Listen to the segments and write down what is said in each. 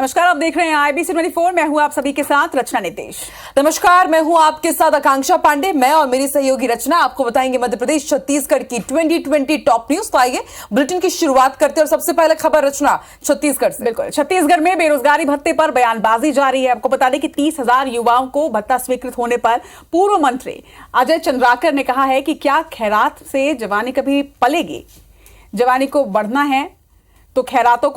नमस्कार, आप देख रहे हैं IBC 24। मैं हूं आप सभी के साथ रचना नितेश। नमस्कार, मैं हूं आपके साथ आकांक्षा पांडे। मैं और मेरी सहयोगी रचना आपको बताएंगे मध्य प्रदेश छत्तीसगढ़ की 2020 टॉप न्यूज। तो आइए बुलेटिन की शुरुआत करते हैं और सबसे पहले खबर रचना छत्तीसगढ़ से। बिल्कुल, छत्तीसगढ़ में बेरोजगारी भत्ते पर बयानबाजी जारी है। आपको बता दें कि 30,000 युवाओं को भत्ता स्वीकृत होने पर पूर्व मंत्री अजय चंद्राकर ने कहा है कि क्या खैरात से जवानी कभी पलेगी? जवानी को बढ़ना है तो खैरातों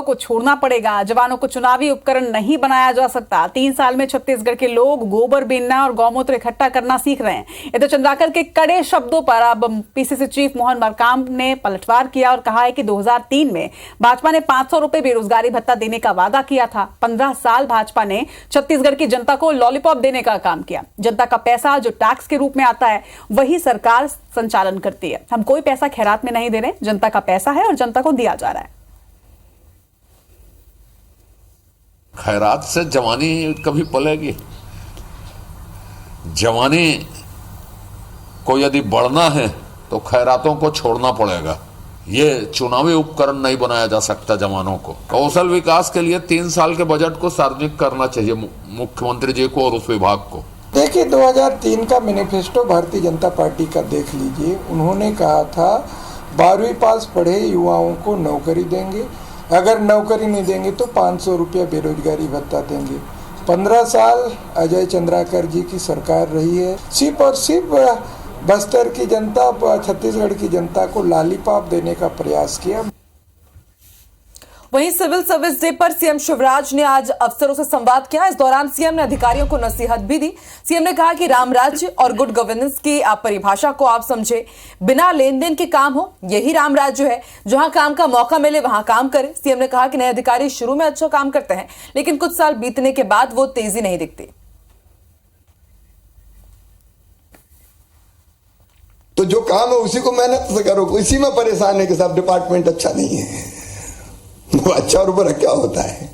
को छोड़ना पड़ेगा। जवानों को चुनावी उपकरण नहीं बनाया जा सकता। 3 साल में छत्तीसगढ़ के लोग गोबर बीनना और गौमूत्र इकट्ठा करना सीख रहे हैं। ये तो चंद्राकर के कड़े शब्दों पर अब पीसीसी चीफ मोहन मरकाम ने पलटवार किया और कहा है कि 2003 में भाजपा ने 500 रुपए बेरोजगारी भत्ता देने का वादा किया था। 15 साल भाजपा ने छत्तीसगढ़ की जनता को लॉलीपॉप देने का काम किया। जनता का पैसा जो टैक्स के रूप में आता है वही सरकार संचालन करती है। हम कोई पैसा खैरात में नहीं दे रहे, जनता का पैसा है और जनता को दिया जा रहा है। खैरात से जवानी कभी पलेगी? जवानी को यदि बढ़ना है तो खैरातों को छोड़ना पड़ेगा। ये चुनावी उपकरण नहीं बनाया जा सकता जवानों को। कौशल विकास के लिए 3 साल के बजट को सार्वजनिक करना चाहिए मुख्यमंत्री जी को और उस विभाग को। देखिए, 2003 का मैनिफेस्टो भारतीय जनता पार्टी का देख लीजिए। उन्होंने कहा था 12वीं पास पढ़े युवाओं को नौकरी देंगे, अगर नौकरी नहीं देंगे तो 500 रुपया बेरोजगारी भत्ता देंगे। 15 साल अजय चंद्राकर जी की सरकार रही है। सिर्फ और सिर्फ बस्तर की जनता, छत्तीसगढ़ की जनता को लॉलीपॉप देने का प्रयास किया। वहीं सिविल सर्विस डे पर सीएम शिवराज ने आज अफसरों से संवाद किया। इस दौरान सीएम ने अधिकारियों को नसीहत भी दी। सीएम ने कहा कि राम राज्य और गुड गवर्नेंस की आप परिभाषा को आप समझे, बिना लेन देन के काम हो, यही राम राज्य है। जहां काम का मौका मिले वहां काम करें। सीएम ने कहा कि नए अधिकारी शुरू में अच्छा काम करते हैं, लेकिन कुछ साल बीतने के बाद वो तेजी नहीं दिखती। तो जो काम है उसी को मेहनत से करो। इसी में परेशान है कि सब डिपार्टमेंट अच्छा नहीं है। वो अच्छा और बुरा क्या होता है?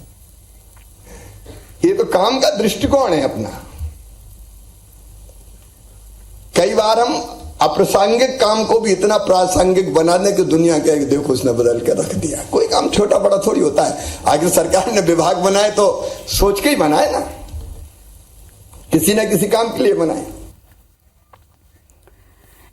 ये तो काम का दृष्टिकोण है अपना। कई बार हम अप्रासंगिक काम को भी इतना प्रासंगिक बना दें कि दुनिया के देखो उसने बदल के रख दिया। कोई काम छोटा बड़ा थोड़ी होता है। आखिर सरकार ने विभाग बनाए तो सोच के ही बनाए ना, किसी ना किसी काम के लिए बनाए।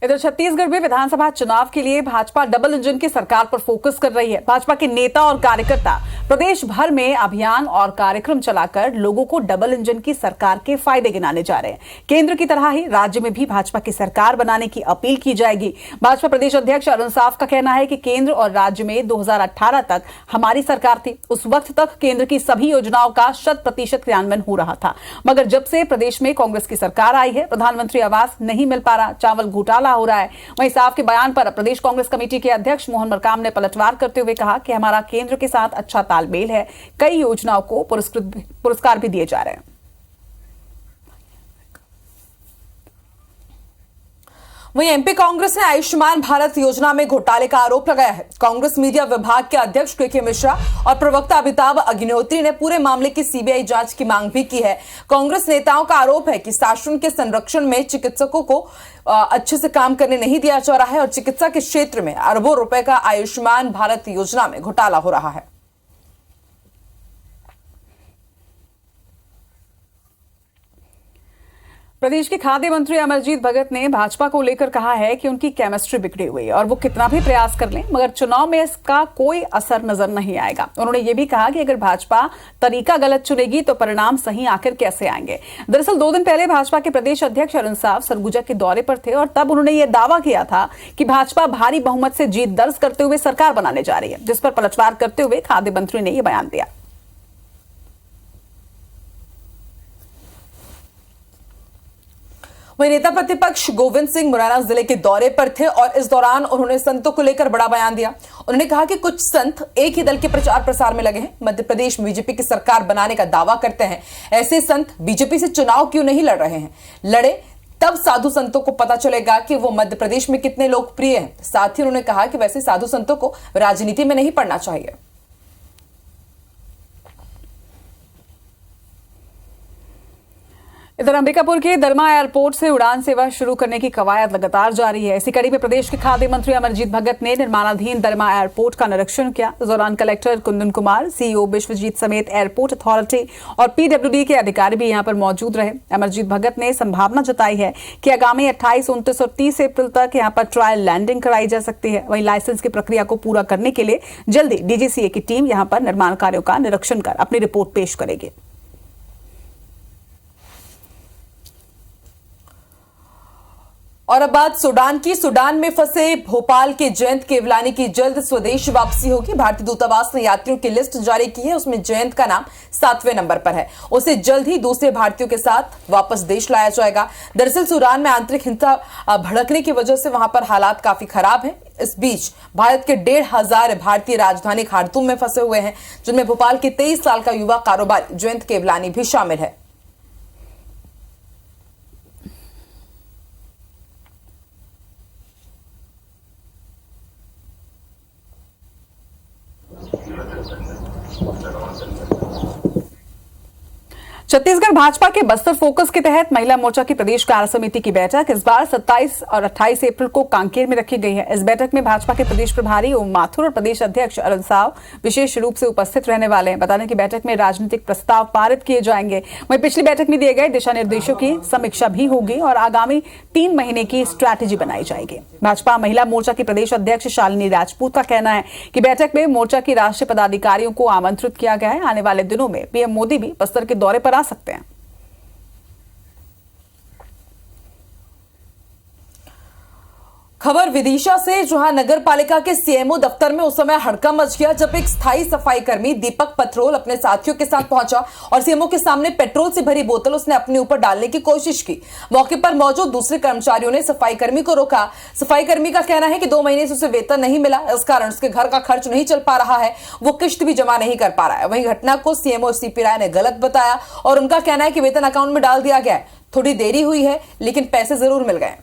इधर छत्तीसगढ़ में विधानसभा चुनाव के लिए भाजपा डबल इंजन की सरकार पर फोकस कर रही है। भाजपा के नेता और कार्यकर्ता प्रदेश भर में अभियान और कार्यक्रम चलाकर लोगों को डबल इंजन की सरकार के फायदे गिनाने जा रहे हैं। केंद्र की तरह ही राज्य में भी भाजपा की सरकार बनाने की अपील की जाएगी। भाजपा प्रदेश अध्यक्ष अरुण साफ का कहना है कि केंद्र और राज्य में 2018 तक हमारी सरकार थी। उस वक्त तक केंद्र की सभी योजनाओं का 100% क्रियान्वयन हो रहा था, मगर जब से प्रदेश में कांग्रेस की सरकार आई है, प्रधानमंत्री आवास नहीं मिल पा रहा, चावल घोटाला हो रहा है। वहीं साफ के बयान पर प्रदेश कांग्रेस कमेटी के अध्यक्ष मोहन मरकाम ने पलटवार करते हुए कहा कि हमारा केंद्र के साथ अच्छा तालमेल है। कई योजनाओं को पुरस्कार भी दिए जा रहे हैं। वहीं एमपी कांग्रेस ने आयुष्मान भारत योजना में घोटाले का आरोप लगाया है। कांग्रेस मीडिया विभाग के अध्यक्ष के मिश्रा और प्रवक्ता अमिताभ अग्निहोत्री ने पूरे मामले की सीबीआई जांच की मांग भी की है। कांग्रेस नेताओं का आरोप है कि शासन के संरक्षण में चिकित्सकों को अच्छे से काम करने नहीं दिया जा रहा है और चिकित्सा के क्षेत्र में अरबों रुपए का आयुष्मान भारत योजना में घोटाला हो रहा है। प्रदेश के खाद्य मंत्री अमरजीत भगत ने भाजपा को लेकर कहा है कि उनकी केमिस्ट्री बिगड़ी हुई है और वो कितना भी प्रयास कर लें मगर चुनाव में इसका कोई असर नजर नहीं आएगा। उन्होंने ये भी कहा कि अगर भाजपा तरीका गलत चुनेगी तो परिणाम सही आकर कैसे आएंगे। दरअसल 2 दिन पहले भाजपा के प्रदेश अध्यक्ष अरुण साफ सरगुजा के दौरे पर थे और तब उन्होंने ये दावा किया था कि भाजपा भारी बहुमत से जीत दर्ज करते हुए सरकार बनाने जा रही है, जिस पर पलटवार करते हुए खाद्य मंत्री ने यह बयान दिया। वहीं नेता प्रतिपक्ष गोविंद सिंह मुरैना जिले के दौरे पर थे और इस दौरान उन्होंने संतों को लेकर बड़ा बयान दिया। उन्होंने कहा कि कुछ संत एक ही दल के प्रचार प्रसार में लगे हैं, मध्य प्रदेश में बीजेपी की सरकार बनाने का दावा करते हैं। ऐसे संत बीजेपी से चुनाव क्यों नहीं लड़ रहे हैं? लड़े तब साधु संतों को पता चलेगा कि वो मध्य प्रदेश में कितने लोकप्रिय हैं। साथ ही उन्होंने कहा कि वैसे साधु संतों को राजनीति में नहीं पड़ना चाहिए। इधर अंबिकापुर के दरमा एयरपोर्ट से उड़ान सेवा शुरू करने की कवायद लगातार जारी है। इसी कड़ी में प्रदेश के खाद्य मंत्री अमरजीत भगत ने निर्माणाधीन दरमा एयरपोर्ट का निरीक्षण किया। इस दौरान कलेक्टर कुंदन कुमार, सीईओ विश्वजीत समेत एयरपोर्ट अथॉरिटी और पीडब्ल्यूडी के अधिकारी भी यहां पर मौजूद रहे। अमरजीत भगत ने संभावना जताई है कि आगामी 28, 29 और 30 अप्रैल तक यहां पर ट्रायल लैंडिंग कराई जा सकती है। वहीं लाइसेंस की प्रक्रिया को पूरा करने के लिए जल्दी डीजीसीए की टीम यहां पर निर्माण कार्यों का निरीक्षण कर अपनी रिपोर्ट पेश करेगी। और अब बात सूडान की। सूडान में फंसे भोपाल के जयंत केवलानी की जल्द स्वदेश वापसी होगी। भारतीय दूतावास ने यात्रियों की लिस्ट जारी की है, उसमें जयंत का नाम 7वें नंबर पर है। उसे जल्द ही दूसरे भारतीयों के साथ वापस देश लाया जाएगा। दरअसल सूडान में आंतरिक हिंसा भड़कने की वजह से वहां पर हालात काफी खराब हैं। इस बीच भारत के 1,500 भारतीय राजधानी खार्तूम में फंसे हुए हैं, जिनमें भोपाल के 23 साल का युवा कारोबारी जयंत केवलानी भी शामिल है। छत्तीसगढ़ भाजपा के बस्तर फोकस के तहत महिला मोर्चा की प्रदेश कार्य समिति की बैठक इस बार 27 और 28 अप्रैल को कांकेर में रखी गई है। इस बैठक में भाजपा के प्रदेश प्रभारी ओम माथुर और प्रदेश अध्यक्ष अरुण साव विशेष रूप से उपस्थित रहने वाले हैं। बताने की बैठक में राजनीतिक प्रस्ताव पारित किए जाएंगे। वहीं पिछली बैठक में दिए गए दिशा निर्देशों की समीक्षा भी होगी और आगामी 3 महीने की स्ट्रैटेजी बनाई जाएगी। भाजपा महिला मोर्चा की प्रदेश अध्यक्ष शालिनी राजपूत का कहना है कि बैठक में मोर्चा की राष्ट्रीय पदाधिकारियों को आमंत्रित किया गया है। आने वाले दिनों में पीएम मोदी भी बस्तर के दौरे पर आ सकते हैं। खबर विदिशा से, जहां नगर पालिका के सीएमओ दफ्तर में उस समय हड़कंप मच गया जब एक स्थायी सफाई कर्मी दीपक पत्रोल अपने साथियों के साथ पहुंचा और सीएमओ के सामने पेट्रोल से भरी बोतल उसने अपने ऊपर डालने की कोशिश की। मौके पर मौजूद दूसरे कर्मचारियों ने सफाई कर्मी को रोका। सफाई कर्मी का कहना है कि 2 महीने से उसे वेतन नहीं मिला, इस कारण उसके घर का खर्च नहीं चल पा रहा है, वो किश्त भी जमा नहीं कर पा रहा है। वहीं घटना को सीएमओ सीपी राय ने गलत बताया और उनका कहना है कि वेतन अकाउंट में डाल दिया गया है, थोड़ी देरी हुई है लेकिन पैसे जरूर मिल गए।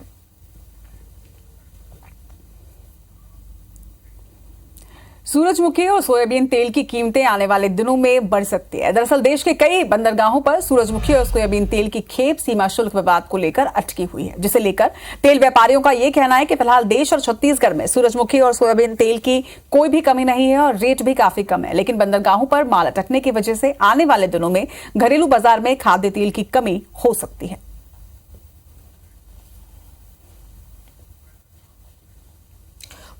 सूरजमुखी और सोयाबीन तेल की कीमतें आने वाले दिनों में बढ़ सकती है। दरअसल देश के कई बंदरगाहों पर सूरजमुखी और सोयाबीन तेल की खेप सीमा शुल्क विवाद को लेकर अटकी हुई है, जिसे लेकर तेल व्यापारियों का यह कहना है कि फिलहाल देश और छत्तीसगढ़ में सूरजमुखी और सोयाबीन तेल की कोई भी कमी नहीं है और रेट भी काफी कम है। लेकिन बंदरगाहों पर माल अटकने की वजह से आने वाले दिनों में घरेलू बाजार में खाद्य तेल की कमी हो सकती है।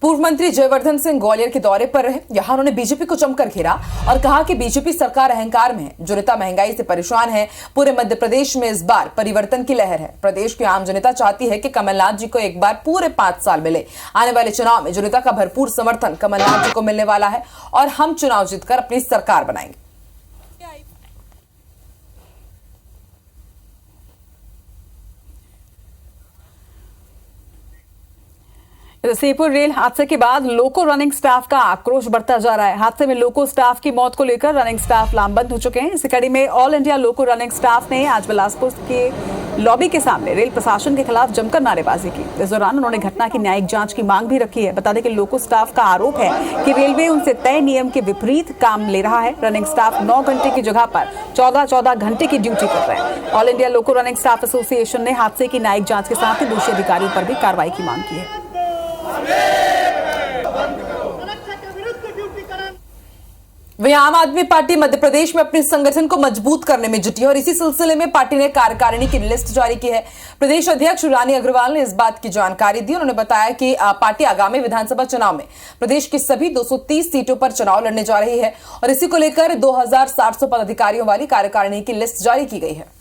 पूर्व मंत्री जयवर्धन सिंह ग्वालियर के दौरे पर रहे। यहां उन्होंने बीजेपी को जमकर घेरा और कहा कि बीजेपी सरकार अहंकार में है, जनता महंगाई से परेशान है। पूरे मध्य प्रदेश में इस बार परिवर्तन की लहर है। प्रदेश की आम जनता चाहती है कि कमलनाथ जी को एक बार पूरे 5 साल मिले। आने वाले चुनाव में जनता का भरपूर समर्थन कमलनाथ जी को मिलने वाला है और हम चुनाव जीतकर अपनी सरकार बनाएंगे। सीपुर रेल हादसे के बाद लोको रनिंग स्टाफ का आक्रोश बढ़ता जा रहा है। हादसे में लोको स्टाफ की मौत को लेकर रनिंग स्टाफ लामबंद हो चुके हैं। इसी कड़ी में ऑल इंडिया लोको रनिंग स्टाफ ने आज बिलासपुर के लॉबी के सामने रेल प्रशासन के खिलाफ जमकर नारेबाजी की। इस दौरान उन्होंने घटना की न्यायिक जांच की मांग भी रखी है। बता दें कि लोको स्टाफ का आरोप है कि रेलवे उनसे तय नियम के विपरीत काम ले रहा है। रनिंग स्टाफ 9 घंटे की जगह पर 14 घंटे की ड्यूटी कर रहे हैं। ऑल इंडिया लोको रनिंग स्टाफ एसोसिएशन ने हादसे की न्यायिक जांच के साथ ही दोषी अधिकारियों पर भी कार्रवाई की मांग की है। वहीं आम आदमी पार्टी मध्य प्रदेश में अपने संगठन को मजबूत करने में जुटी है और इसी सिलसिले में पार्टी ने कार्यकारिणी की लिस्ट जारी की है। प्रदेश अध्यक्ष रानी अग्रवाल ने इस बात की जानकारी दी। उन्होंने बताया कि पार्टी आगामी विधानसभा चुनाव में प्रदेश की सभी 230 सीटों पर चुनाव लड़ने जा रही है और इसी को लेकर 2700 पदाधिकारियों वाली कार्यकारिणी की लिस्ट जारी की गई है।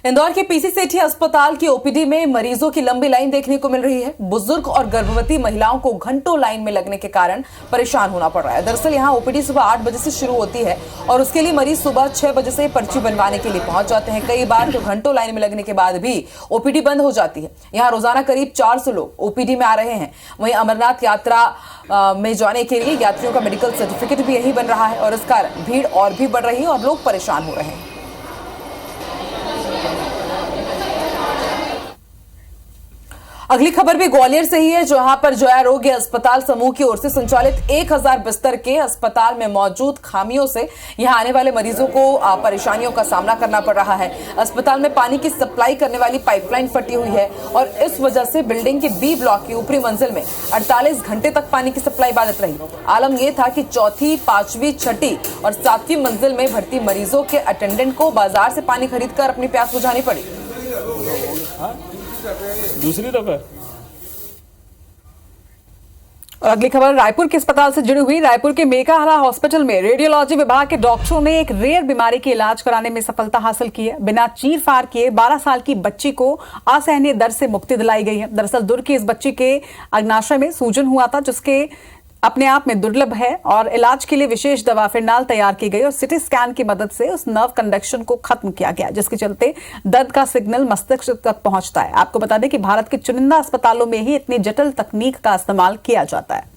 इंदौर के पीसी सेठी अस्पताल की ओपीडी में मरीजों की लंबी लाइन देखने को मिल रही है। बुजुर्ग और गर्भवती महिलाओं को घंटों लाइन में लगने के कारण परेशान होना पड़ रहा है। दरअसल यहां ओपीडी सुबह 8 बजे से शुरू होती है और उसके लिए मरीज सुबह 6 बजे से पर्ची बनवाने के लिए पहुंच जाते हैं। कई बार तो घंटों लाइन में लगने के बाद भी ओपीडी बंद हो जाती है। यहाँ रोजाना करीब 400 लोग ओपीडी में आ रहे हैं। वहीं अमरनाथ यात्रा में जाने के लिए यात्रियों का मेडिकल सर्टिफिकेट भी यही बन रहा है और इस कारण भीड़ और भी बढ़ रही है और लोग परेशान हो रहे हैं। अगली खबर भी ग्वालियर से ही है, जहां पर जया आरोग्य अस्पताल समूह की ओर से संचालित 1000 बिस्तर के अस्पताल में मौजूद खामियों से यहां आने वाले मरीजों को परेशानियों का सामना करना पड़ रहा है। अस्पताल में पानी की सप्लाई करने वाली पाइपलाइन फटी हुई है और इस वजह से बिल्डिंग के बी ब्लॉक की ऊपरी मंजिल में 48 घंटे तक पानी की सप्लाई बाधित रही। आलम यह था कि चौथी, पांचवी, छठी और सातवीं मंजिल में भर्ती मरीजों के अटेंडेंट को बाजार से पानी खरीदकर अपनी प्यास बुझानी पड़ी। दूसरी दफा। और अगली खबर रायपुर के अस्पताल से जुड़ी हुई। रायपुर के मेकाहारा हॉस्पिटल में रेडियोलॉजी विभाग के डॉक्टरों ने एक रेयर बीमारी के इलाज कराने में सफलता हासिल की है। बिना चीर फाड़ किए 12 साल की बच्ची को असहनीय दर्द से मुक्ति दिलाई गई है। दरअसल दुर्ग की इस बच्ची के अग्नाशय में सूजन हुआ था, जिसके अपने आप में दुर्लभ है, और इलाज के लिए विशेष दवा फिरनाल तैयार की गई और सिटी स्कैन की मदद से उस नर्व कंडक्शन को खत्म किया गया, जिसके चलते दर्द का सिग्नल मस्तिष्क तक पहुंचता है। आपको बता दें कि भारत के चुनिंदा अस्पतालों में ही इतनी जटिल तकनीक का इस्तेमाल किया जाता है।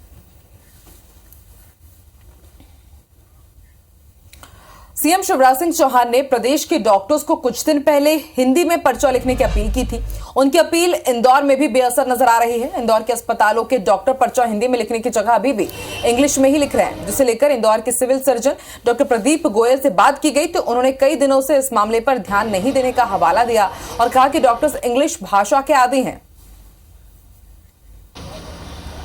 सीएम शिवराज सिंह चौहान ने प्रदेश के डॉक्टर्स को कुछ दिन पहले हिंदी में पर्चा लिखने की अपील की थी। उनकी अपील इंदौर में भी बेअसर नजर आ रही है। इंदौर के अस्पतालों के डॉक्टर पर्चा हिंदी में लिखने की जगह अभी भी इंग्लिश में ही लिख रहे हैं, जिसे लेकर इंदौर के civil surgeon doctor Pradeep Goyal से बात की गई तो उन्होंने कई दिनों से इस मामले पर ध्यान नहीं देने का हवाला दिया और कहा कि डॉक्टर्स इंग्लिश भाषा के आदी हैं।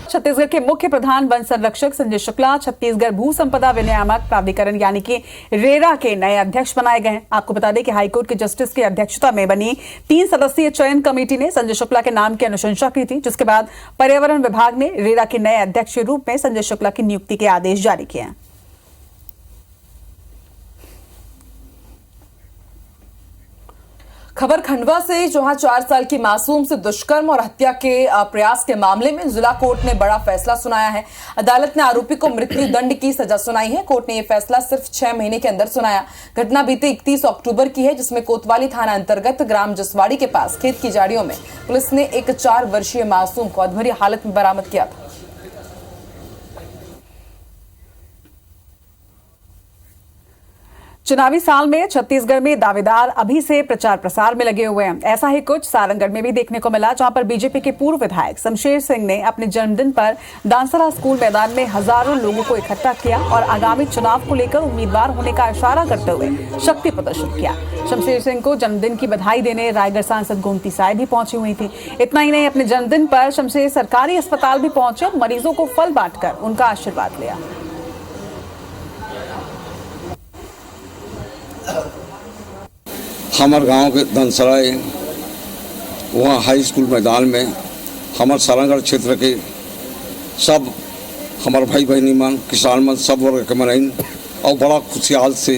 छत्तीसगढ़ के मुख्य प्रधान वन संरक्षक संजय शुक्ला छत्तीसगढ़ भू संपदा विनियामक प्राधिकरण यानी कि रेरा के नए अध्यक्ष बनाए गए हैं। आपको बता दें कि हाईकोर्ट के जस्टिस की अध्यक्षता में बनी 3 सदस्यीय चयन कमेटी ने संजय शुक्ला के नाम की अनुशंसा की थी, जिसके बाद पर्यावरण विभाग ने रेरा के नए अध्यक्ष के रूप में संजय शुक्ला की नियुक्ति के आदेश जारी किए हैं। खबर खंडवा से, जहां 4 साल की मासूम से दुष्कर्म और हत्या के प्रयास के मामले में जिला कोर्ट ने बड़ा फैसला सुनाया है। अदालत ने आरोपी को मृत्यु दंड की सजा सुनाई है। कोर्ट ने यह फैसला सिर्फ 6 महीने के अंदर सुनाया। घटना बीते 31 अक्टूबर की है, जिसमें कोतवाली थाना अंतर्गत ग्राम जसवाड़ी के पास खेत की झाड़ियों में पुलिस ने एक 4 वर्षीय मासूम को अधमरी हालत में बरामद किया था। चुनावी साल में छत्तीसगढ़ में दावेदार अभी से प्रचार प्रसार में लगे हुए हैं। ऐसा ही कुछ सारंगढ़ में भी देखने को मिला, जहां पर बीजेपी के पूर्व विधायक शमशेर सिंह ने अपने जन्मदिन पर दांसरा स्कूल मैदान में हजारों लोगों को इकट्ठा किया और आगामी चुनाव को लेकर उम्मीदवार होने का इशारा करते हुए शक्ति प्रदर्शन किया। शमशेर सिंह को जन्मदिन की बधाई देने रायगढ़ सांसद गोमती साय भी पहुंची हुई थी। इतना ही नहीं, अपने जन्मदिन पर शमशेर सरकारी अस्पताल भी पहुंचे और मरीजों को फल बांटकर उनका आशीर्वाद लिया। हमारे गांव के धनसराय वहाँ हाई स्कूल मैदान में हमारे सारंगढ़ क्षेत्र के सब हमारे भाई बहनी मन, किसान मन, सब वर्ग के मनाइन और बड़ा खुशहाल से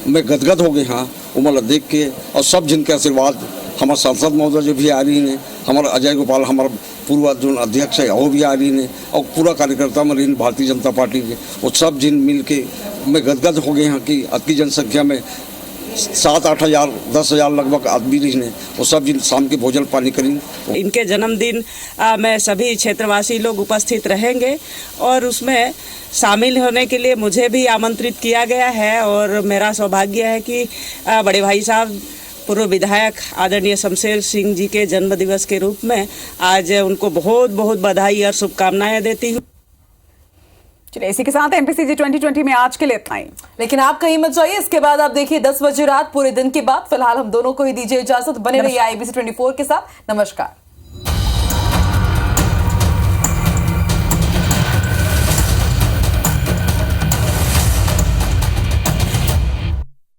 मैं गदगद हो गए। हाँ उमर देख के और सब जिनके आशीर्वाद, हमारे सांसद महोदय जो भी आ रही हैं, हमारे अजय गोपाल हमारा पूर्व जो अध्यक्ष है वो भी आ रही हैं और पूरा कार्यकर्ता में भारतीय जनता पार्टी के वो सब जिन मिल के मैं गदगद हो गए हैं कि अति जनसंख्या में 7-8 हज़ार 10 हज़ार लगभग आदमी रही वो सब जिन शाम के भोजन पानी करेंगे। इनके जन्मदिन में सभी क्षेत्रवासी लोग उपस्थित रहेंगे और उसमें शामिल होने के लिए मुझे भी आमंत्रित किया गया है और मेरा सौभाग्य है कि बड़े भाई साहब पूर्व विधायक आदरणीय शमशेर सिंह जी के जन्म दिवस के रूप में आज उनको बहुत बहुत बधाई और शुभकामनाएं देती हूँ। चलिए, इसी के साथ एमपीसीजी 2020 में आज के लिए इतना ही। लेकिन आप कहीं मत जाइए, इसके बाद आप देखिए 10 बजे रात पूरे दिन की बात। फिलहाल हम दोनों को ही दीजिए इजाजत। बने रहिए IBC 24 के साथ। नमस्कार।